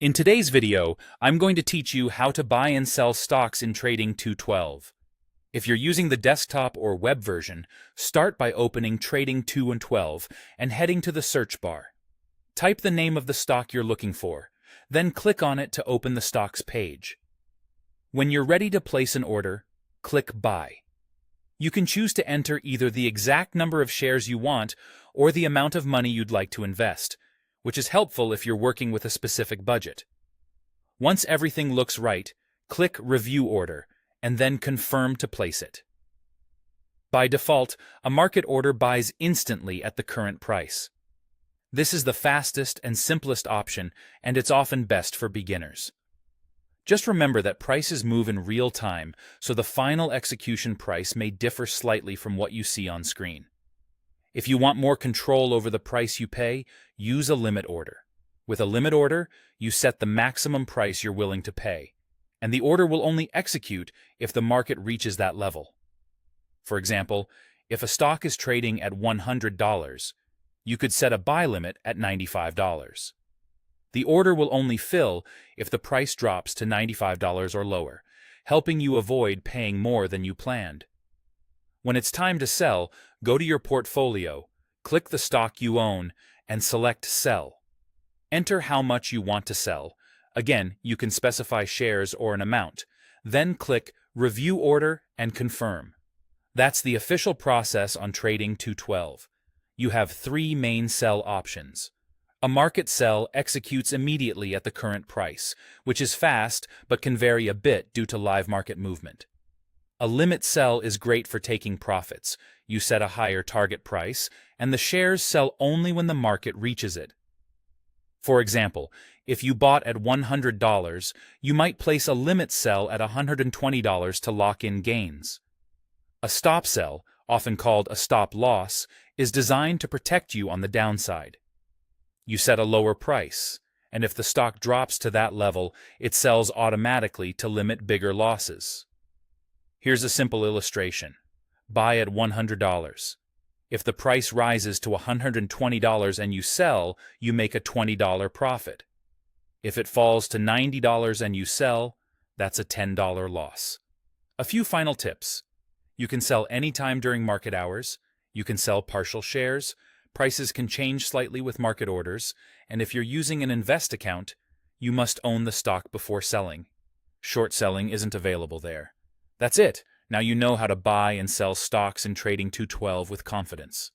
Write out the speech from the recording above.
In today's video, I'm going to teach you how to buy and sell stocks in Trading 212. If you're using the desktop or web version, start by opening Trading 212 and heading to the search bar. Type the name of the stock you're looking for, then click on it to open the stock's page. When you're ready to place an order, click Buy. You can choose to enter either the exact number of shares you want or the amount of money you'd like to invest, which is helpful if you're working with a specific budget. Once everything looks right, click Review Order, and then confirm to place it. By default, a market order buys instantly at the current price. This is the fastest and simplest option, and it's often best for beginners. Just remember that prices move in real time, so the final execution price may differ slightly from what you see on screen. If you want more control over the price you pay, use a limit order. With a limit order, you set the maximum price you're willing to pay, and the order will only execute if the market reaches that level. For example, if a stock is trading at $100, you could set a buy limit at $95. The order will only fill if the price drops to $95 or lower, helping you avoid paying more than you planned. When it's time to sell, go to your portfolio, click the stock you own, and select Sell. Enter how much you want to sell. Again, you can specify shares or an amount. Then click Review Order and Confirm. That's the official process on Trading 212. You have three main sell options. A market sell executes immediately at the current price, which is fast but can vary a bit due to live market movement. A limit sell is great for taking profits. You set a higher target price, and the shares sell only when the market reaches it. For example, if you bought at $100, you might place a limit sell at $120 to lock in gains. A stop sell, often called a stop loss, is designed to protect you on the downside. You set a lower price, and if the stock drops to that level, it sells automatically to limit bigger losses. Here's a simple illustration. Buy at $100. If the price rises to $120 and you sell, you make a $20 profit. If it falls to $90 and you sell, that's a $10 loss. A few final tips. You can sell anytime during market hours. You can sell partial shares. Prices can change slightly with market orders. And if you're using an invest account, you must own the stock before selling. Short selling isn't available there. That's it. Now you know how to buy and sell stocks in Trading 212 with confidence.